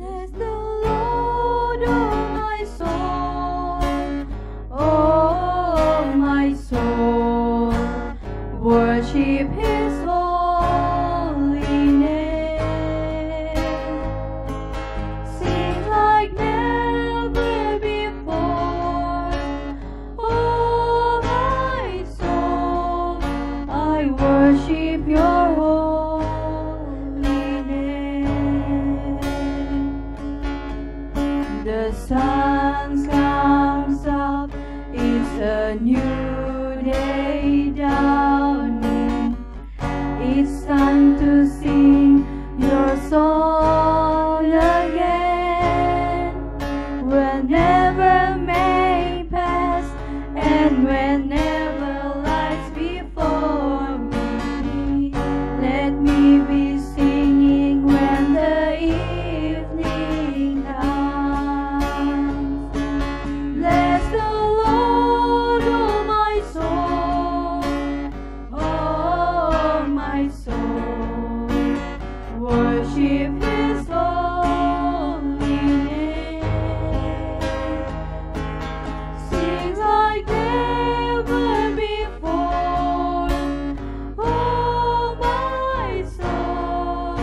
Bless the Lord, oh my soul, oh my soul, worship His holy name. Sing like never before, oh my soul, I worship Your holy name. The sun comes up, it's a new day dawning. It's time to sing Your song again. Whenever May pass and whenever lies before me, let me be singing when the evening comes. Bless the Lord, oh my soul, oh my soul, worship His holy name. Sing like never before, oh my soul,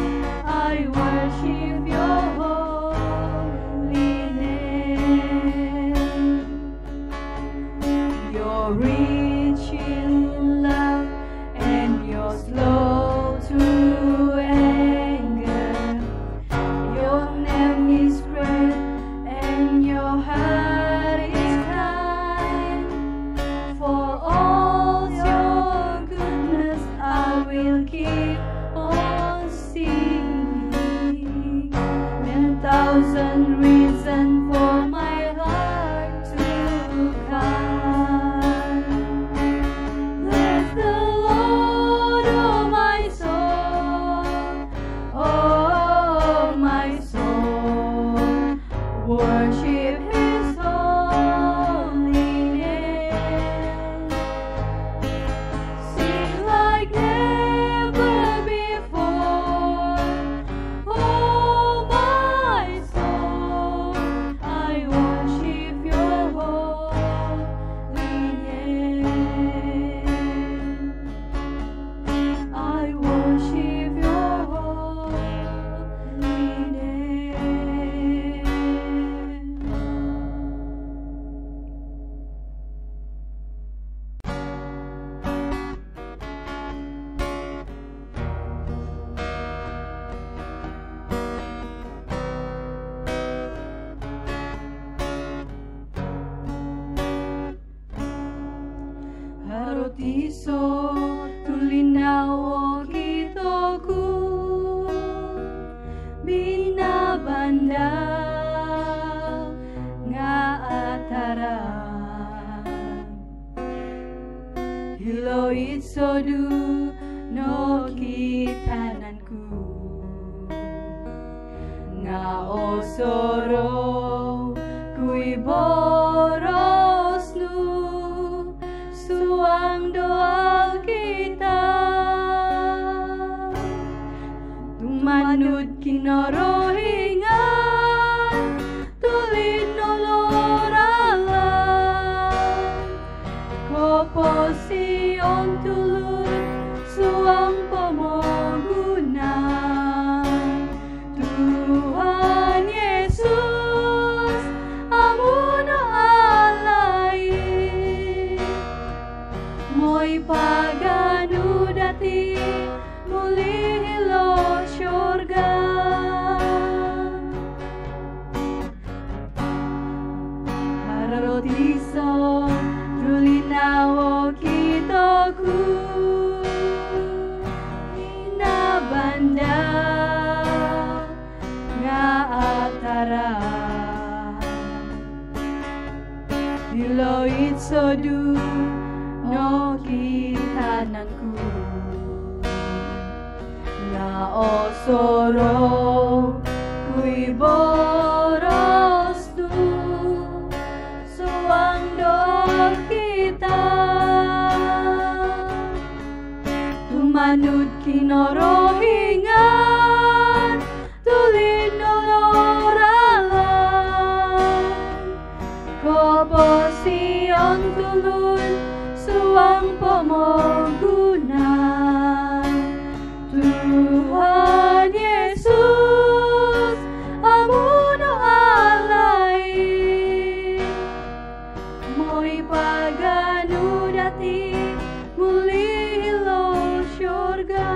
I worship Your holy name. You're rich in love and You're slow to anger. Your name is great and Your heart is kind. For all Your goodness I will keep on singing. 1,000 reasons for my heart to come. Bless the Lord, oh my soul, oh my soul, worship His holy name. Sing like never before, oh my soul, I worship Your holy name. I worship Your holy name. Harotiso tulinaw kitoku binabanda nga atara hiloit sodu no kitananku nga osoro kui boros nu suang doa kita tumanod kinorohingan tulid noloralan koposion tulud suang pomogunan Tuhan Yesus amuno alay mo'y paganudati muli hilo syurga. Harotiso tulinaw kitoku binabanda nga atara hiloit sodu no kitananku nga osoro kui boros tu suang doa kita tumanod kinorohingan tulid nolora ulun suang pemoguna. Tuhan Yesus amuno alai moi paganu dati muli lo syurga.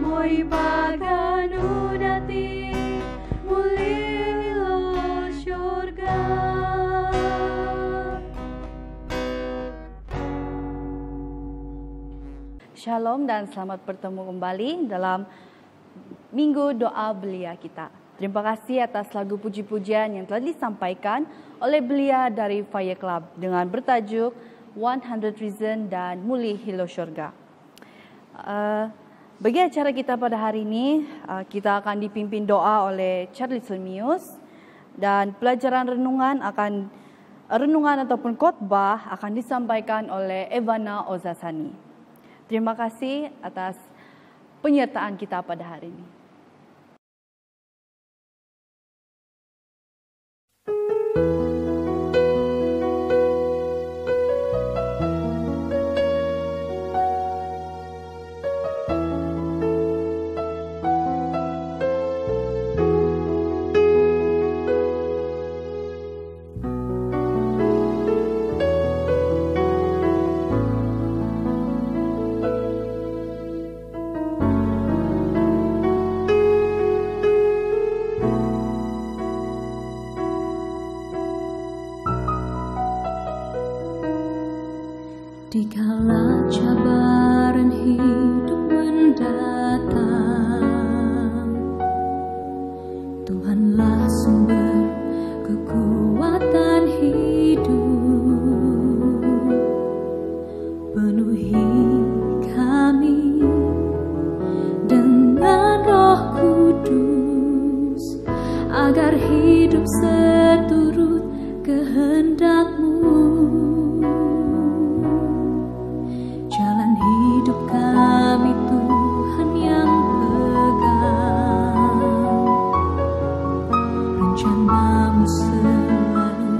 Moi paganu dati muli lo syurga. Shalom dan selamat bertemu kembali dalam Minggu Doa Belia kita. Terima kasih atas lagu puji-pujian yang telah disampaikan oleh belia dari Fire Club dengan bertajuk 100 Reason dan Muli Hilo Syurga. Bagi acara kita pada hari ini, kita akan dipimpin doa oleh Charlie Selmius dan pelajaran renungan ataupun khotbah akan disampaikan oleh Evana Ozasani. Terima kasih atas penyertaan kita pada hari ini. Dikala cabaran hidup mendatang, Tuhanlah sumber kekuatan hidup. Penuhi kami dengan Roh Kudus, agar hidup seturut kehendak-Mu. Jalan hidup kami Tuhan yang pegang, rencana-Mu selalu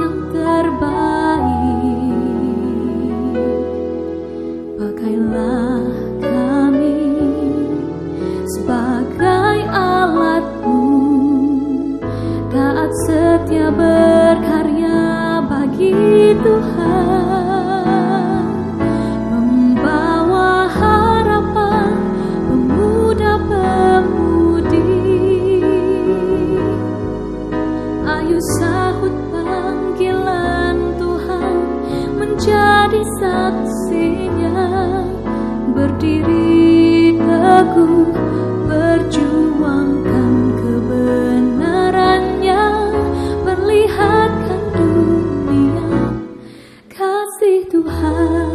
yang terbaik. Pakailah kami sebagai alat-Mu, taat setia berkarya bagi Tuhan. Sahut panggilan Tuhan, menjadi saksinya, berdiri teguh, perjuangkan kebenarannya, perlihatkan dunia kasih Tuhan.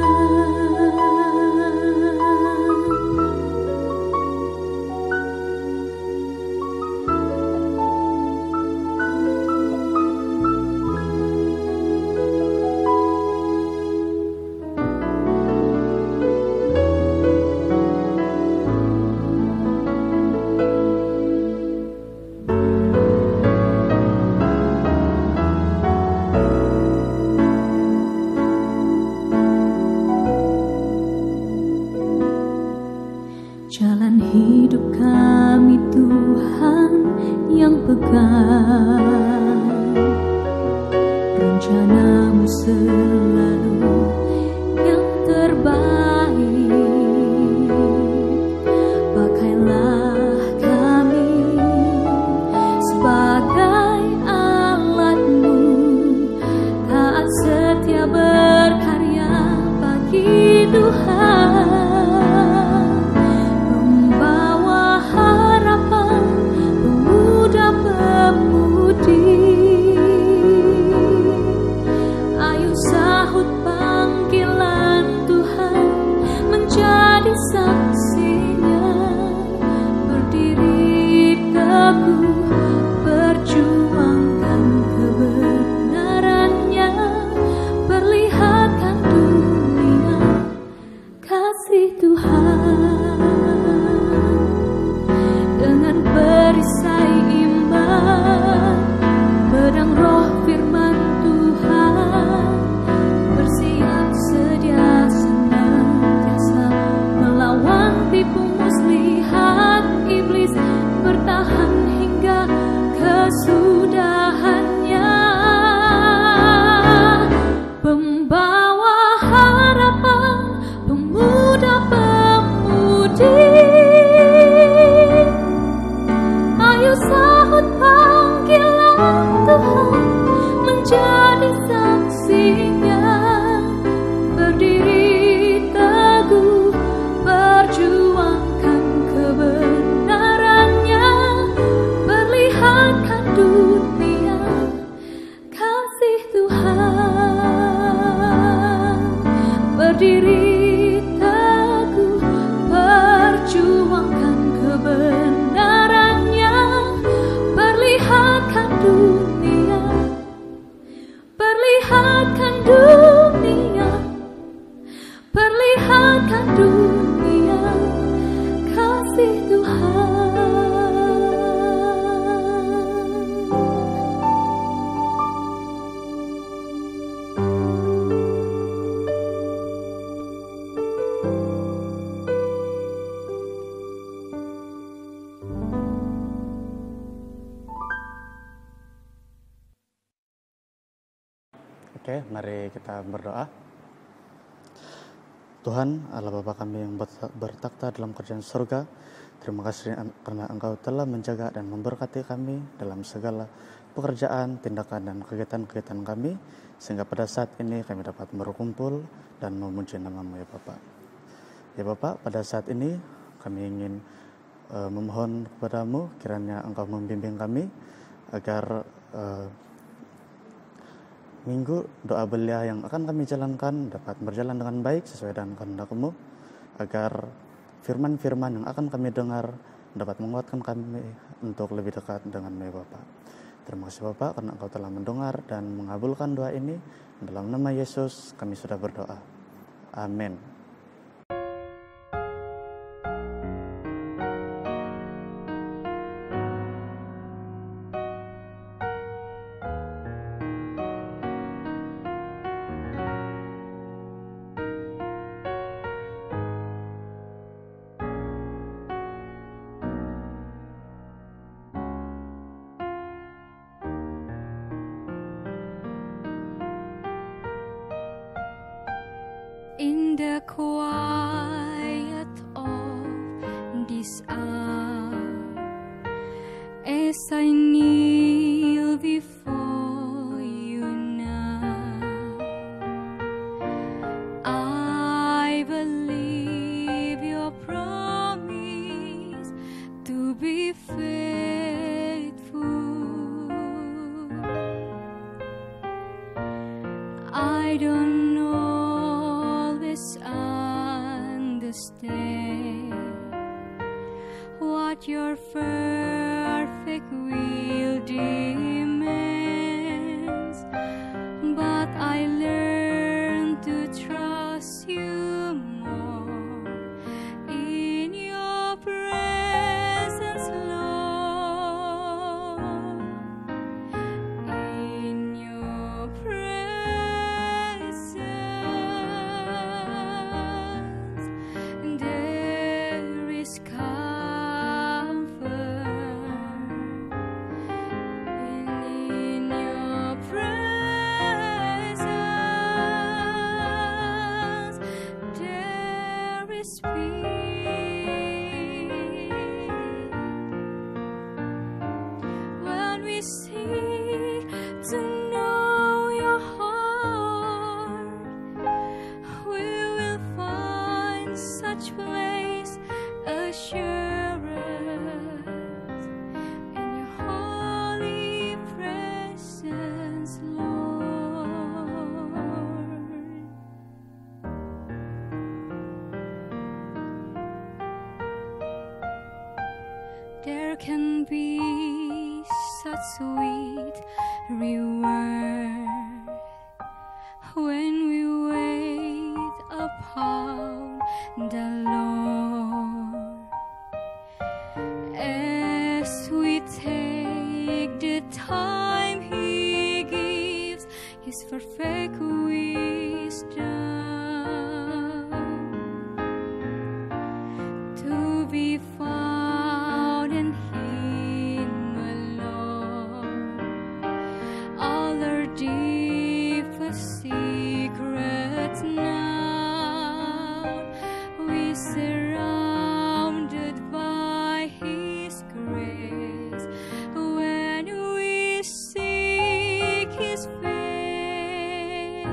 Jalan hidup kami Tuhan yang pegang, rencana-Mu selalu yang terbaik. Pakailah kami sebagai alat-Mu, taat setia berkarya bagi Tuhan. Ayo sahut kasih Tuhan. Oke, mari kita berdoa. Tuhan, Allah Bapa kami yang bertakhta dalam kerajaan surga, terima kasih karena Engkau telah menjaga dan memberkati kami dalam segala pekerjaan, tindakan, dan kegiatan-kegiatan kami, sehingga pada saat ini kami dapat berkumpul dan memuji nama-Mu ya Bapak. Ya Bapak, pada saat ini kami ingin memohon kepadamu, kiranya Engkau membimbing kami agar minggu doa belia yang akan kami jalankan dapat berjalan dengan baik sesuai dengan kehendak-Mu, agar firman-firman yang akan kami dengar dapat menguatkan kami untuk lebih dekat dengan-Mu ya Bapak. Terima kasih Bapak karena Engkau telah mendengar dan mengabulkan doa ini. Dalam nama Yesus kami sudah berdoa. Amin. In the quiet of this hour, as I kneel before you now, I believe your promise to be faithful. I don't understand what your perfect will demands, but I learn to trust you more in your presence, Lord, in your presence. There is comfort in your presence. There is peace when we seek to know your heart. We will find such place assurance in your holy presence, Lord. There can be such sweet reward when we wait upon the Lord, as we take the time He gives His perfect wisdom to be found in Him alone. All our deepest secrets now, we surrounded by His grace when we seek His face.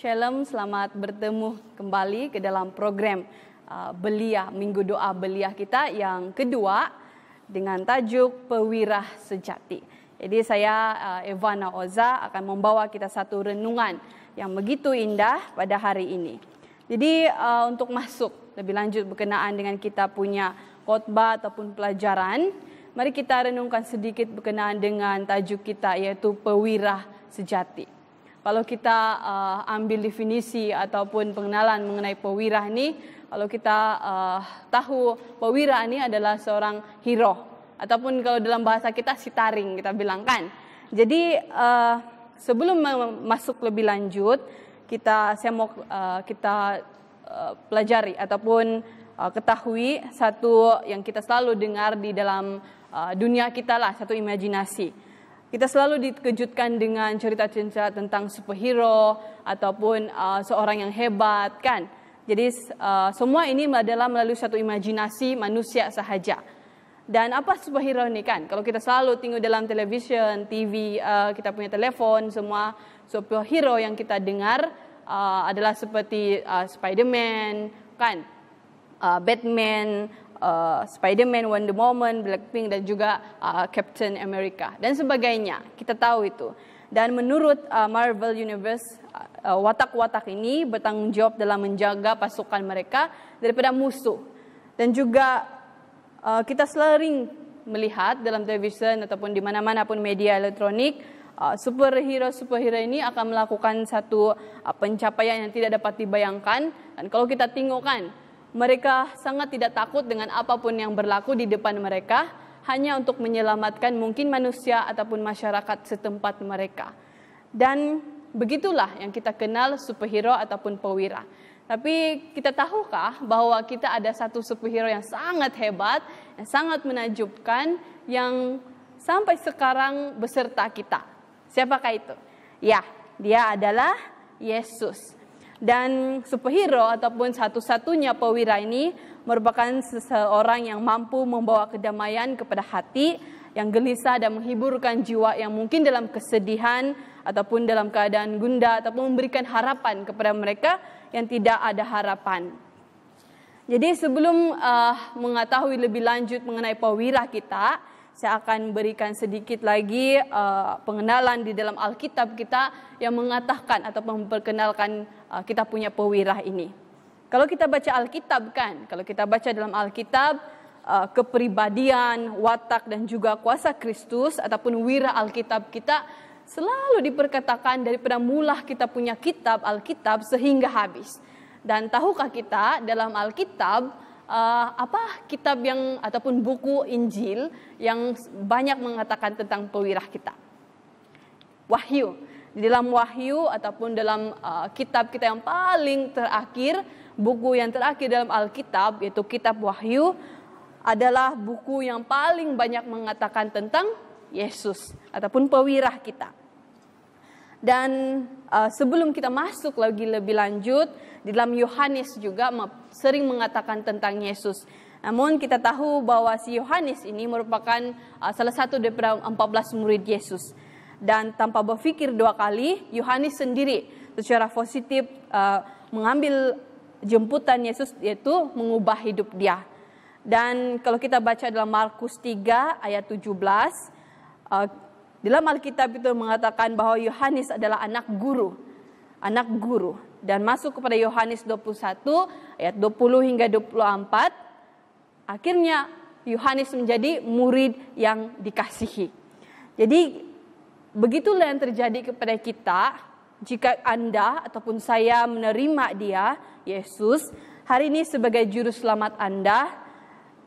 Shalom, selamat bertemu kembali ke dalam program Belia, Minggu Doa Belia kita yang kedua dengan tajuk Pewirah Sejati. Jadi saya Evana Oza akan membawa kita satu renungan yang begitu indah pada hari ini. Jadi untuk masuk lebih lanjut berkenaan dengan kita punya khotbah ataupun pelajaran, mari kita renungkan sedikit berkenaan dengan tajuk kita yaitu Pewirah Sejati. Kalau kita ambil definisi ataupun pengenalan mengenai pewirah ini, kalau kita tahu pewirah ini adalah seorang hero ataupun kalau dalam bahasa kita sitaring kita bilang kan. Jadi sebelum masuk lebih lanjut, saya mau kita pelajari ataupun ketahui satu yang kita selalu dengar di dalam dunia kita lah, satu imajinasi. Kita selalu dikejutkan dengan cerita-cerita tentang superhero ataupun seorang yang hebat kan. Jadi semua ini adalah melalui satu imajinasi manusia sahaja. Dan apa superhero ini kan? Kalau kita selalu tengok dalam television, TV, kita punya telepon, semua superhero yang kita dengar adalah seperti Spider-Man kan, Batman, Spider-Man, Wonder Woman, Blackpink dan juga Captain America dan sebagainya. Kita tahu itu. Dan menurut Marvel Universe, watak-watak ini bertanggung jawab dalam menjaga pasukan mereka daripada musuh. Dan juga kita sering melihat dalam television ataupun di mana-mana pun media elektronik, superhero ini akan melakukan satu pencapaian yang tidak dapat dibayangkan. Dan kalau kita tengok kan, mereka sangat tidak takut dengan apapun yang berlaku di depan mereka, hanya untuk menyelamatkan mungkin manusia ataupun masyarakat setempat mereka. Dan begitulah yang kita kenal superhero ataupun pewirah. Tapi kita tahukah bahwa kita ada satu superhero yang sangat hebat, yang sangat menakjubkan, yang sampai sekarang beserta kita. Siapakah itu? Ya, dia adalah Yesus. Dan superhero ataupun satu-satunya pewirah ini merupakan seseorang yang mampu membawa kedamaian kepada hati yang gelisah dan menghiburkan jiwa yang mungkin dalam kesedihan ataupun dalam keadaan gundah ataupun memberikan harapan kepada mereka yang tidak ada harapan. Jadi sebelum mengetahui lebih lanjut mengenai pewirah kita, saya akan berikan sedikit lagi pengenalan di dalam Alkitab kita yang mengatakan atau memperkenalkan kita punya pewirah ini. Kalau kita baca Alkitab kan, kalau kita baca dalam Alkitab, kepribadian, watak dan juga kuasa Kristus ataupun wira Alkitab kita selalu diperkatakan daripada mula kita punya kitab Alkitab sehingga habis. Dan tahukah kita dalam Alkitab apa kitab yang ataupun buku Injil yang banyak mengatakan tentang pewirah kita? Wahyu. Di dalam Wahyu ataupun dalam kitab kita yang paling terakhir, buku yang terakhir dalam Alkitab yaitu kitab Wahyu adalah buku yang paling banyak mengatakan tentang Yesus ataupun pewirah kita. Dan sebelum kita masuk lagi lebih lanjut, di dalam Yohanes juga sering mengatakan tentang Yesus. Namun kita tahu bahwa si Yohanes ini merupakan salah satu daripada 14 murid Yesus. Dan tanpa berpikir dua kali, Yohanes sendiri secara positif mengambil jemputan Yesus, yaitu mengubah hidup dia. Dan kalau kita baca dalam Markus 3 ayat 17, dalam Alkitab itu mengatakan bahwa Yohanes adalah anak guru. Dan masuk kepada Yohanes 21 ayat 20 hingga 24, akhirnya Yohanes menjadi murid yang dikasihi. Jadi begitulah yang terjadi kepada kita jika Anda ataupun saya menerima dia, Yesus, hari ini sebagai juru selamat Anda,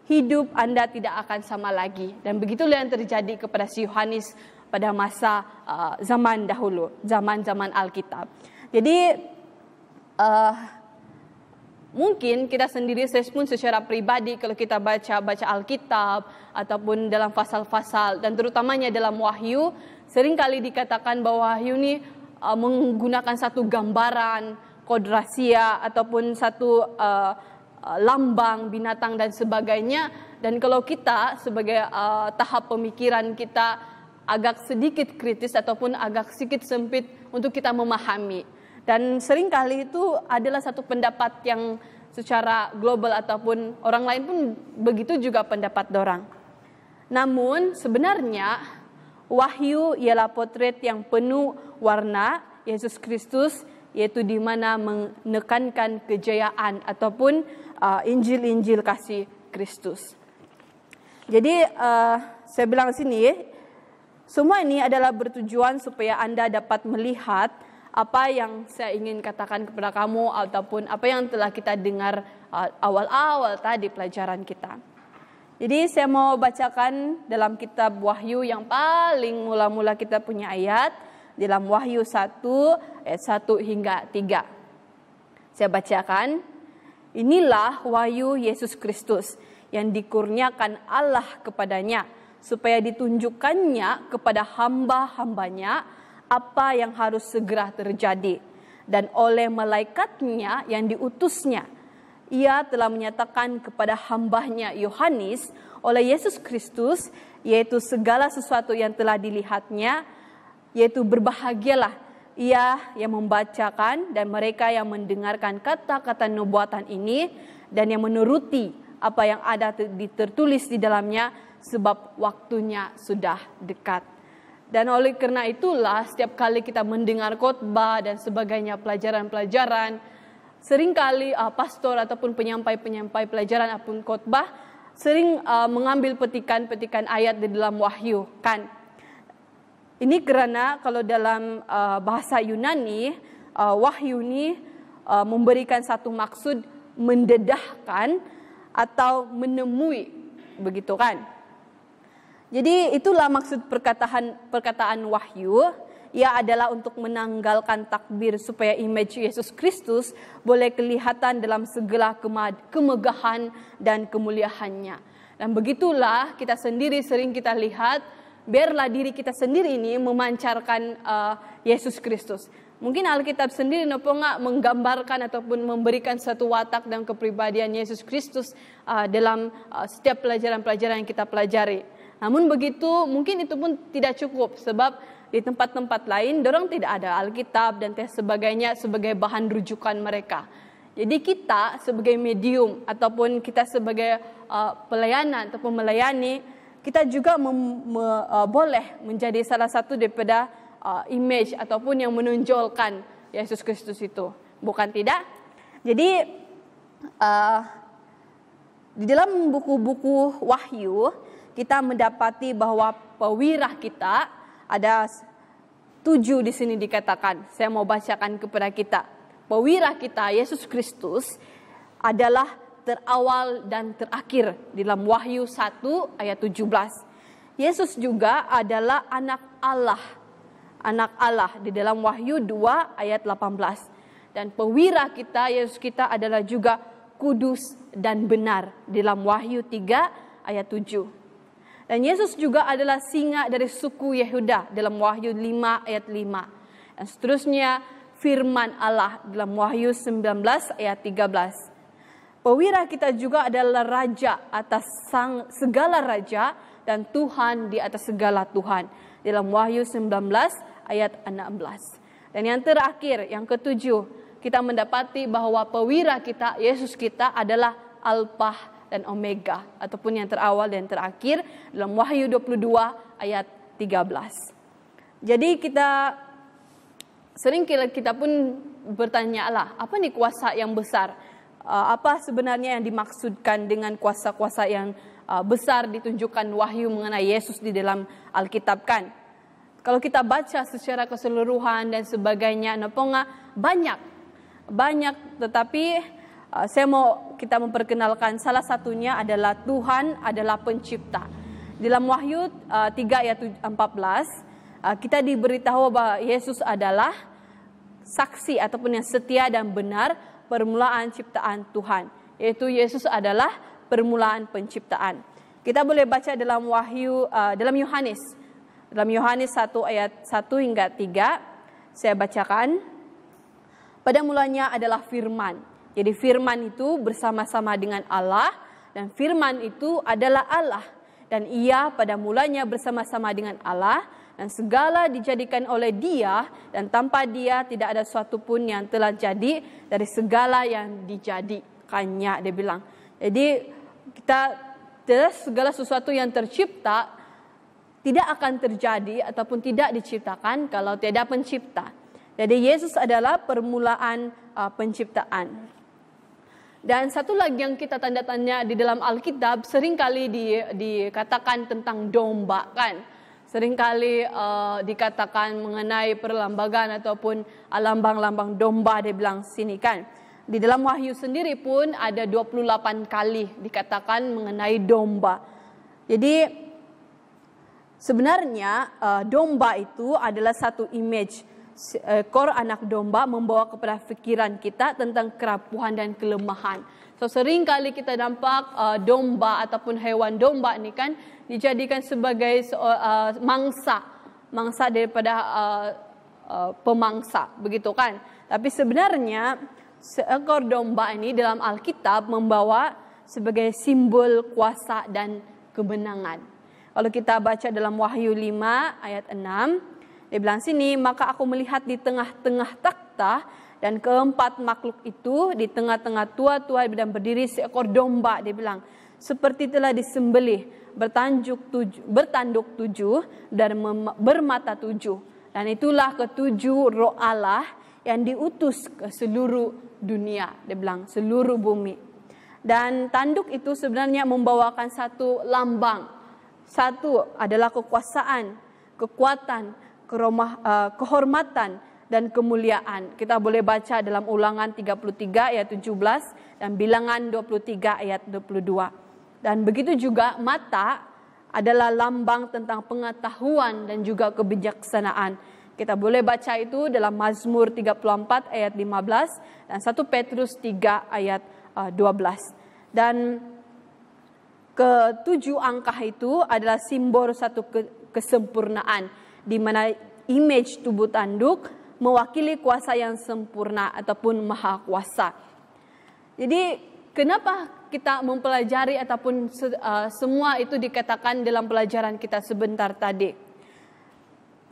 hidup Anda tidak akan sama lagi. Dan begitulah yang terjadi kepada si Yohanes pada masa zaman dahulu, zaman Alkitab. Jadi mungkin kita sendiri pun secara pribadi kalau kita baca Alkitab ataupun dalam pasal-pasal dan terutamanya dalam Wahyu, seringkali dikatakan bahwa Wahyu ini menggunakan satu gambaran, kode rahasia ataupun satu lambang binatang dan sebagainya. Dan kalau kita sebagai tahap pemikiran kita agak sedikit kritis ataupun agak sedikit sempit untuk kita memahami. Dan seringkali itu adalah satu pendapat yang secara global ataupun orang lain pun begitu juga pendapat dorang. Namun sebenarnya wahyu ialah potret yang penuh warna Yesus Kristus, yaitu di mana menekankan kejayaan ataupun Injil-Injil kasih Kristus. Jadi saya bilang sini, semua ini adalah bertujuan supaya Anda dapat melihat apa yang saya ingin katakan kepada kamu ataupun apa yang telah kita dengar awal-awal tadi pelajaran kita. Jadi saya mau bacakan dalam kitab Wahyu yang paling mula-mula kita punya ayat, dalam Wahyu 1 ayat 1 hingga 3. Saya bacakan, inilah wahyu Yesus Kristus yang dikurniakan Allah kepadanya, supaya ditunjukkannya kepada hamba-hambanya apa yang harus segera terjadi. Dan oleh malaikatnya yang diutusnya, ia telah menyatakan kepada hambanya Yohanes oleh Yesus Kristus, yaitu segala sesuatu yang telah dilihatnya, yaitu berbahagialah ia yang membacakan dan mereka yang mendengarkan kata-kata nubuatan ini dan yang menuruti apa yang ada tertulis di dalamnya, sebab waktunya sudah dekat. Dan oleh karena itulah setiap kali kita mendengar khotbah dan sebagainya, pelajaran-pelajaran, seringkali pastor ataupun penyampai-penyampai pelajaran ataupun khotbah sering mengambil petikan-petikan ayat di dalam wahyu, kan? Ini karena kalau dalam bahasa Yunani, wahyu ini memberikan satu maksud mendedahkan atau menemui, begitu kan? Jadi itulah maksud perkataan wahyu. Ia adalah untuk menanggalkan takbir supaya image Yesus Kristus boleh kelihatan dalam segala kemegahan dan kemuliaannya. Dan begitulah kita sendiri sering kita lihat, biarlah diri kita sendiri ini memancarkan Yesus Kristus. Mungkin Alkitab sendiri nggak menggambarkan ataupun memberikan satu watak dan kepribadian Yesus Kristus dalam setiap pelajaran-pelajaran yang kita pelajari. Namun begitu mungkin itu pun tidak cukup, sebab di tempat-tempat lain dorang tidak ada Alkitab dan sebagainya sebagai bahan rujukan mereka. Jadi kita sebagai medium ataupun kita sebagai pelayanan ataupun melayani, kita juga boleh menjadi salah satu daripada image ataupun yang menonjolkan Yesus Kristus itu, bukan tidak? Jadi di dalam buku-buku wahyu kita mendapati bahwa pewirah kita ada 7 di sini dikatakan. Saya mau bacakan kepada kita. Pewirah kita Yesus Kristus adalah terawal dan terakhir dalam Wahyu 1 ayat 17. Yesus juga adalah anak Allah. Anak Allah di dalam Wahyu 2 ayat 18. Dan pewirah kita Yesus kita adalah juga kudus dan benar dalam Wahyu 3 ayat 7. Dan Yesus juga adalah singa dari suku Yehuda dalam Wahyu 5 ayat 5. Dan seterusnya firman Allah dalam Wahyu 19 ayat 13. Pewirah kita juga adalah raja atas segala raja dan Tuhan di atas segala Tuhan dalam Wahyu 19 ayat 16. Dan yang terakhir, yang ketujuh, kita mendapati bahwa pewirah kita, Yesus kita adalah Alpha dan Omega, ataupun yang terawal dan terakhir dalam Wahyu 22 ayat 13. Jadi sering kita pun bertanya lah, apa nih kuasa yang besar? Apa sebenarnya yang dimaksudkan dengan kuasa-kuasa yang besar ditunjukkan wahyu mengenai Yesus di dalam Alkitab kan? Kalau kita baca secara keseluruhan dan sebagainya, banyak, tetapi saya mau kita memperkenalkan salah satunya adalah Tuhan adalah pencipta. Dalam Wahyu 3 ayat 14, kita diberitahu bahwa Yesus adalah saksi ataupun yang setia dan benar permulaan ciptaan Tuhan. Yaitu Yesus adalah permulaan penciptaan. Kita boleh baca dalam dalam Yohanes 1 ayat 1 hingga 3. Saya bacakan. Pada mulanya adalah firman. Jadi firman itu bersama-sama dengan Allah, dan firman itu adalah Allah. Dan ia pada mulanya bersama-sama dengan Allah, dan segala dijadikan oleh Dia, dan tanpa Dia tidak ada suatu pun yang telah jadi dari segala yang dijadikannya, dia bilang. Jadi segala sesuatu yang tercipta tidak akan terjadi ataupun tidak diciptakan kalau tiada pencipta. Jadi Yesus adalah permulaan penciptaan. Dan satu lagi yang kita tanda tanya di dalam Alkitab, seringkali dikatakan tentang domba kan. Seringkali dikatakan mengenai perlambangan ataupun lambang-lambang domba, dia bilang sini kan. Di dalam Wahyu sendiri pun ada 28 kali dikatakan mengenai domba. Jadi sebenarnya domba itu adalah satu image. Ekor anak domba membawa kepada pikiran kita tentang kerapuhan dan kelemahan. So sering kali kita nampak domba ataupun hewan domba ini kan dijadikan sebagai mangsa daripada pemangsa, begitu kan. Tapi sebenarnya seekor domba ini dalam Alkitab membawa sebagai simbol kuasa dan kemenangan. Kalau kita baca dalam Wahyu 5 ayat 6, dia bilang sini, maka aku melihat di tengah-tengah takhta dan keempat makhluk itu di tengah-tengah tua-tua dan berdiri seekor domba, dia bilang, seperti telah disembelih, bertanduk 7 dan bermata 7. Dan itulah ketujuh roh Allah yang diutus ke seluruh dunia, dia bilang, seluruh bumi. Dan tanduk itu sebenarnya membawakan satu lambang. Satu adalah kekuasaan, kekuatan, kehormatan dan kemuliaan. Kita boleh baca dalam Ulangan 33 ayat 17 dan Bilangan 23 ayat 22. Dan begitu juga mata adalah lambang tentang pengetahuan dan juga kebijaksanaan. Kita boleh baca itu dalam Mazmur 34 ayat 15 dan 1 Petrus 3 ayat 12. Dan ketujuh angka itu adalah simbol satu kesempurnaan, di mana image tubuh tanduk mewakili kuasa yang sempurna ataupun maha kuasa. Jadi kenapa kita mempelajari ataupun semua itu dikatakan dalam pelajaran kita sebentar tadi?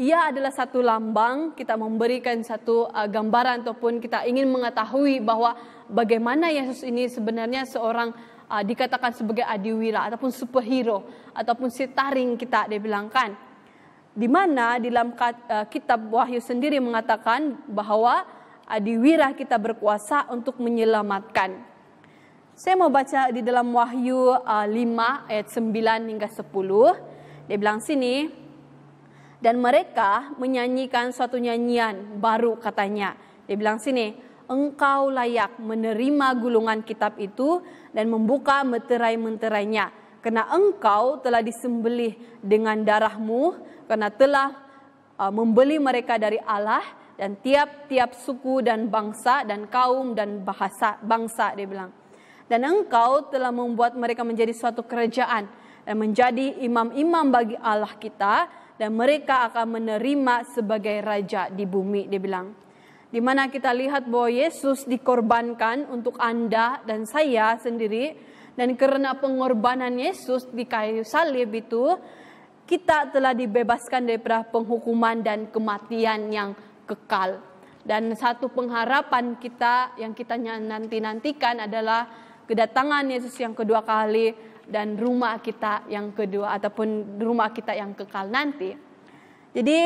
Ia adalah satu lambang, kita memberikan satu gambaran ataupun kita ingin mengetahui bahwa bagaimana Yesus ini sebenarnya seorang dikatakan sebagai adiwira ataupun superhero ataupun sitaring kita dibilangkan. Di mana di dalam kitab Wahyu sendiri mengatakan bahwa adiwira kita berkuasa untuk menyelamatkan. Saya mau baca di dalam Wahyu 5 ayat 9 hingga 10. Dia bilang sini, dan mereka menyanyikan suatu nyanyian baru katanya. Dia bilang sini, engkau layak menerima gulungan kitab itu dan membuka meterai-menterainya. Karena engkau telah disembelih dengan darahmu, karena telah membeli mereka dari Allah dan tiap-tiap suku dan bangsa dan kaum dan bangsa, dia bilang. Dan engkau telah membuat mereka menjadi suatu kerajaan dan menjadi imam-imam bagi Allah kita, dan mereka akan menerima sebagai raja di bumi, dia bilang. Di mana kita lihat bahwa Yesus dikorbankan untuk Anda dan saya sendiri, dan karena pengorbanan Yesus di kayu salib itu, kita telah dibebaskan daripada penghukuman dan kematian yang kekal. Dan satu pengharapan kita yang kita nantikan adalah kedatangan Yesus yang kedua kali dan rumah kita yang kedua ataupun rumah kita yang kekal nanti. Jadi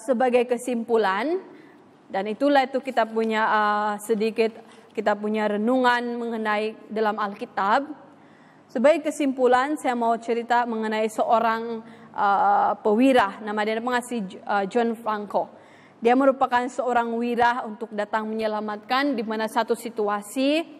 sebagai kesimpulan, dan itulah itu kita punya kita punya renungan mengenai dalam Alkitab. Sebagai kesimpulan, saya mau cerita mengenai seorang pewira, nama dia pengasih John Franco. Dia merupakan seorang wira untuk datang menyelamatkan di mana satu situasi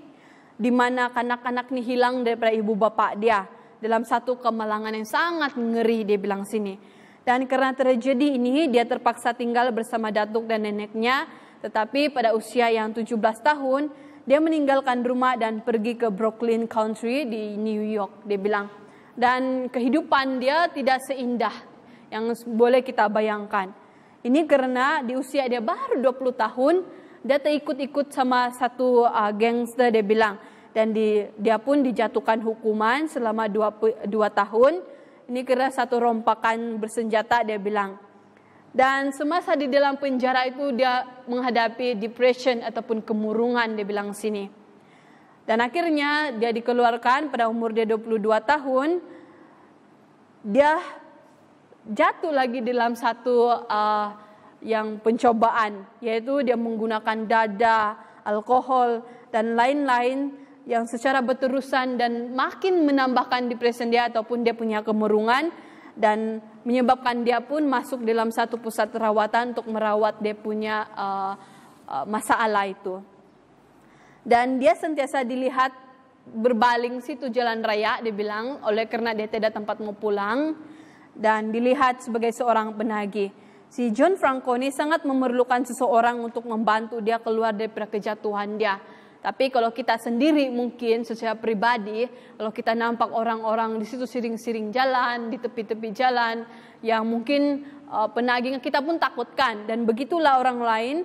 di mana kanak-kanak ini hilang daripada ibu bapak dia dalam satu kemalangan yang sangat ngeri, dia bilang sini. Dan karena tragedi ini dia terpaksa tinggal bersama datuk dan neneknya, tetapi pada usia yang 17 tahun dia meninggalkan rumah dan pergi ke Brooklyn Country di New York, dia bilang. Dan kehidupan dia tidak seindah yang boleh kita bayangkan. Ini karena di usia dia baru 20 tahun, dia terikut-ikut sama satu gangster, dia bilang. Dan dia pun dijatuhkan hukuman selama 2 tahun ini kira satu rompakan bersenjata, dia bilang. Dan semasa di dalam penjara itu dia menghadapi depression ataupun kemurungan, dia bilang sini. Dan akhirnya dia dikeluarkan pada umur dia 22 tahun. Dia jatuh lagi dalam satu yang pencobaan, yaitu dia menggunakan dada, alkohol, dan lain-lain yang secara berterusan dan makin menambahkan depresi dia ataupun dia punya kemurungan, dan menyebabkan dia pun masuk dalam satu pusat perawatan untuk merawat dia punya masalah itu. Dan dia sentiasa dilihat berbaling situ jalan raya, dia bilang, oleh karena dia tidak tempat mau pulang dan dilihat sebagai seorang penagih. Si John Franconi sangat memerlukan seseorang untuk membantu dia keluar dari kejatuhan dia. Tapi kalau kita sendiri mungkin secara pribadi, kalau kita nampak orang-orang di situ sering-sering jalan, di tepi-tepi jalan, yang mungkin penagih kita pun takutkan. Dan begitulah orang lain,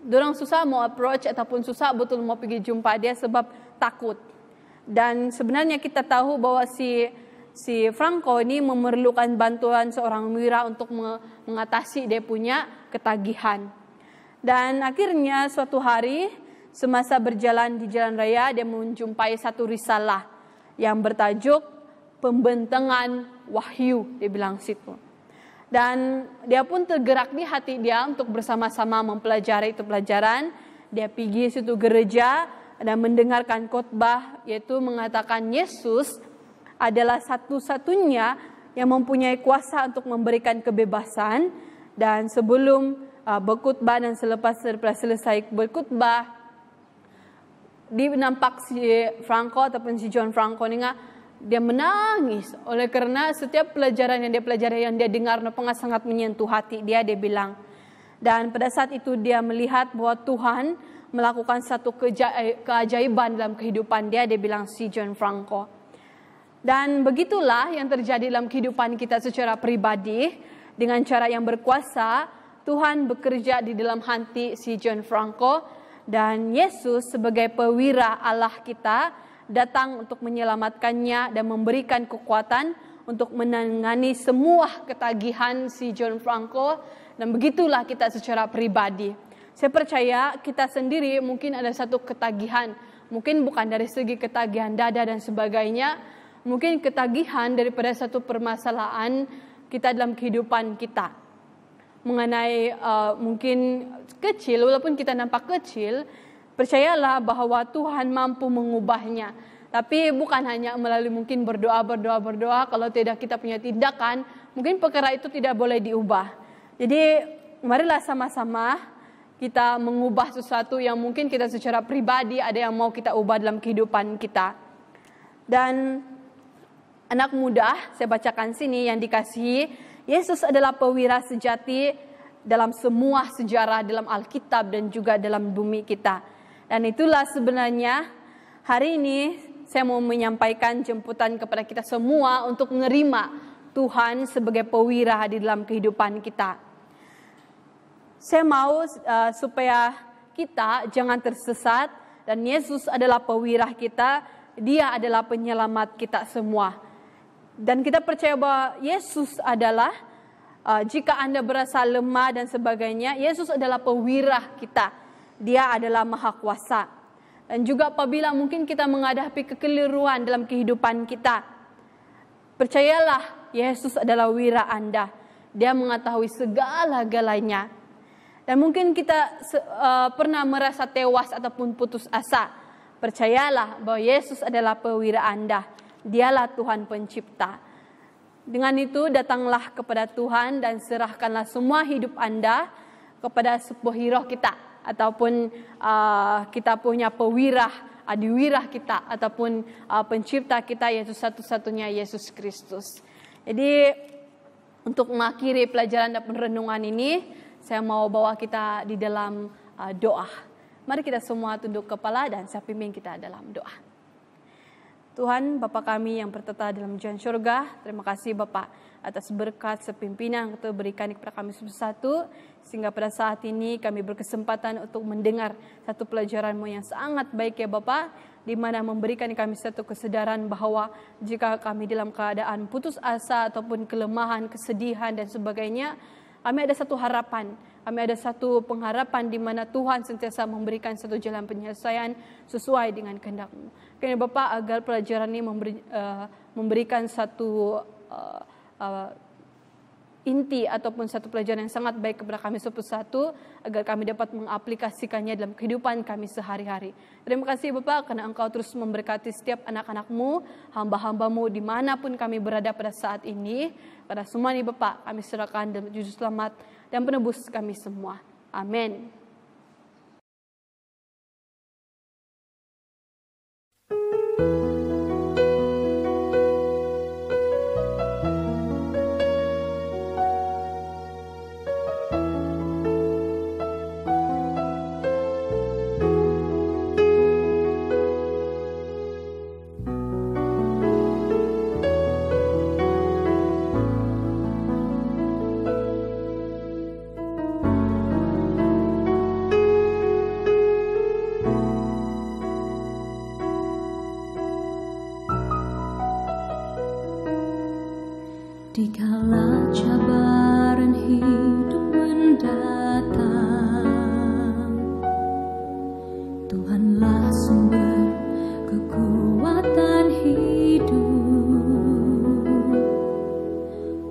dorang susah mau approach ataupun susah betul mau pergi jumpa dia sebab takut. Dan sebenarnya kita tahu bahwa si Franco ini memerlukan bantuan seorang wira untuk mengatasi dia punya ketagihan. Dan akhirnya suatu hari, semasa berjalan di jalan raya, dia menjumpai satu risalah yang bertajuk Pembentengan Wahyu, dia bilang situ. Dan dia pun tergerak di hati dia untuk bersama-sama mempelajari itu pelajaran. Dia pergi situ gereja dan mendengarkan khotbah, yaitu mengatakan Yesus adalah satu-satunya yang mempunyai kuasa untuk memberikan kebebasan. Dan sebelum berkhotbah dan selepas selesai berkhotbah, nampak si Franco ataupun si John Franco ini dia menangis oleh karena setiap pelajaran yang dia pelajari, yang dia dengar sangat menyentuh hati dia bilang. Dan pada saat itu dia melihat bahwa Tuhan melakukan satu keajaiban dalam kehidupan dia bilang si John Franco. Dan begitulah yang terjadi dalam kehidupan kita secara pribadi. Dengan cara yang berkuasa, Tuhan bekerja di dalam hati si John Franco. Dan Yesus sebagai pewira Allah kita datang untuk menyelamatkannya dan memberikan kekuatan untuk menangani semua ketagihan si John Franco. Dan begitulah kita secara pribadi. Saya percaya kita sendiri mungkin ada satu ketagihan. Mungkin bukan dari segi ketagihan dada dan sebagainya. Mungkin ketagihan daripada satu permasalahan kita dalam kehidupan kita. Mengenai mungkin kecil, walaupun kita nampak kecil, percayalah bahwa Tuhan mampu mengubahnya. Tapi bukan hanya melalui mungkin berdoa, kalau tidak kita punya tindakan, mungkin perkara itu tidak boleh diubah. Jadi marilah sama-sama kita mengubah sesuatu yang mungkin kita secara pribadi ada yang mau kita ubah dalam kehidupan kita. Dan anak muda, saya bacakan sini yang dikasihi, Yesus adalah pewira sejati dalam semua sejarah dalam Alkitab dan juga dalam bumi kita. Dan itulah sebenarnya hari ini saya mau menyampaikan jemputan kepada kita semua untuk menerima Tuhan sebagai pewira di dalam kehidupan kita. Saya mau supaya kita jangan tersesat dan Yesus adalah pewira kita, Dia adalah penyelamat kita semua. Dan kita percaya bahwa Yesus adalah, jika Anda berasa lemah dan sebagainya, Yesus adalah pewira kita. Dia adalah maha kuasa. Dan juga apabila mungkin kita menghadapi kekeliruan dalam kehidupan kita, percayalah Yesus adalah wira Anda. Dia mengetahui segala-galanya. Dan mungkin kita pernah merasa tewas ataupun putus asa. Percayalah bahwa Yesus adalah pewira Anda. Dialah Tuhan pencipta. Dengan itu datanglah kepada Tuhan dan serahkanlah semua hidup Anda kepada superhero kita. Ataupun kita punya pewira, adiwira kita. Ataupun pencipta kita yaitu satu-satunya Yesus Kristus. Jadi untuk mengakhiri pelajaran dan renungan ini, saya mau bawa kita di dalam doa. Mari kita semua tunduk kepala dan saya pimpin kita dalam doa. Tuhan, Bapa kami yang bertata dalam kerajaan surga, terima kasih Bapa atas berkat sepimpinan yang Kau berikan kepada kami satu-satu, sehingga pada saat ini kami berkesempatan untuk mendengar satu pelajaran-Mu yang sangat baik ya Bapa. di mana memberikan kami satu kesadaran bahwa jika kami dalam keadaan putus asa ataupun kelemahan, kesedihan dan sebagainya, kami ada satu harapan, kami ada satu pengharapan di mana Tuhan sentiasa memberikan satu jalan penyelesaian sesuai dengan kehendak-Mu. Kiranya Bapa agar pelajaran ini memberikan satu inti ataupun satu pelajaran yang sangat baik kepada kami satu-satu, agar kami dapat mengaplikasikannya dalam kehidupan kami sehari-hari. Terima kasih Bapak karena Engkau terus memberkati setiap anak-anak-Mu, hamba-hamba-Mu dimanapun kami berada pada saat ini. Pada semua ini Bapak kami serahkan dalam juru selamat dan penebus kami semua. Amin. Dikala cabaran hidup mendatang, Tuhanlah sumber kekuatan hidup.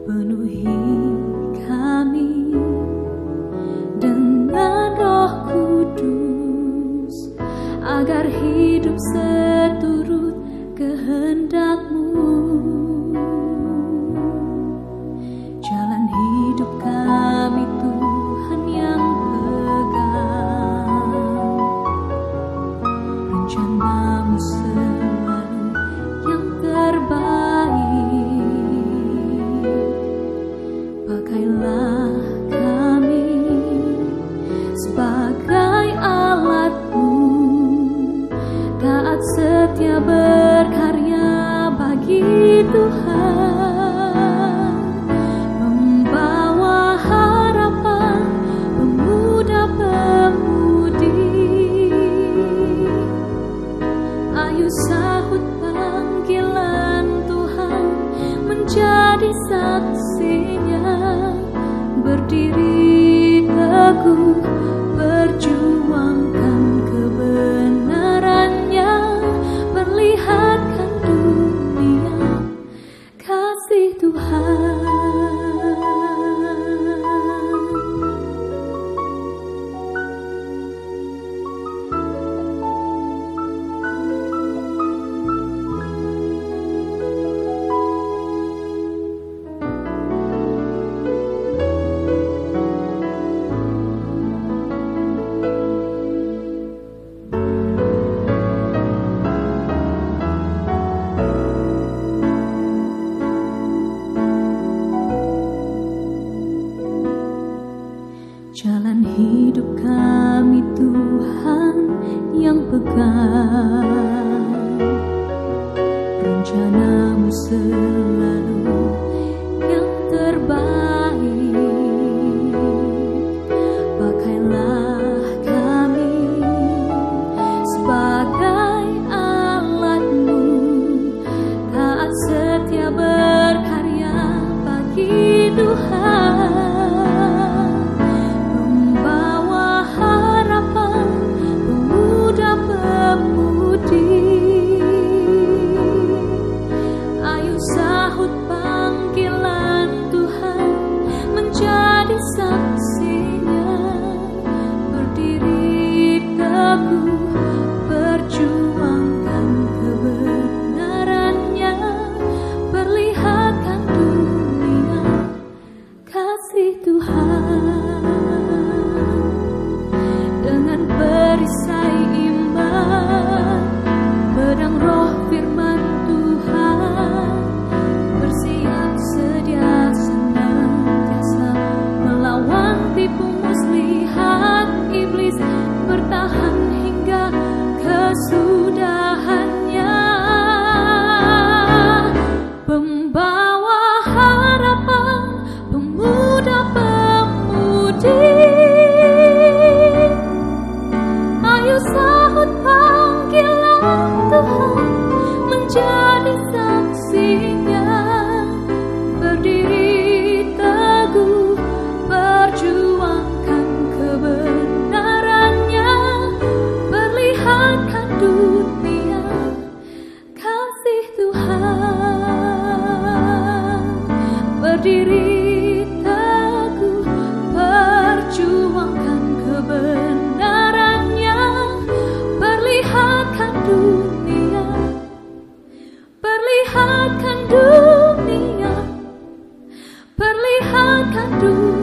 Penuhi kami dengan Roh Kudus, agar hidup seturut kehendak-Mu. Jalan hidup kami Tuhan yang pegang, rencana-Mu selalu yang terbaik. Pakailah kami sebagai alat-Mu, taat setia berkarya bagi Tuhan. Sahut panggilan Tuhan, menjadi saksinya, berdiri teguh, perjuangkan kebenarannya, perlihatkan dunia kasih Tuhan. Jalan hidup kami Tuhan yang pegang, rencana-Mu selalu yang terbaik. Pakailah kami sebagai alat-Mu, taat setia berkarya bagi Tuhan. Ayo sahut panggilan Tuhan, menjadi saksinya, berdiri teguh, perjuangkan kebenarannya, perlihatkan dunia kasih Tuhan. Dengan perisai iman, pedang roh firman Tuhan, bersiap sedia senantiasa melawan tipu muslihat iblis, bertahan hingga kesudahannya. Pembawa harapan, pemuda-pemudi, ayo sahut panggilan hidup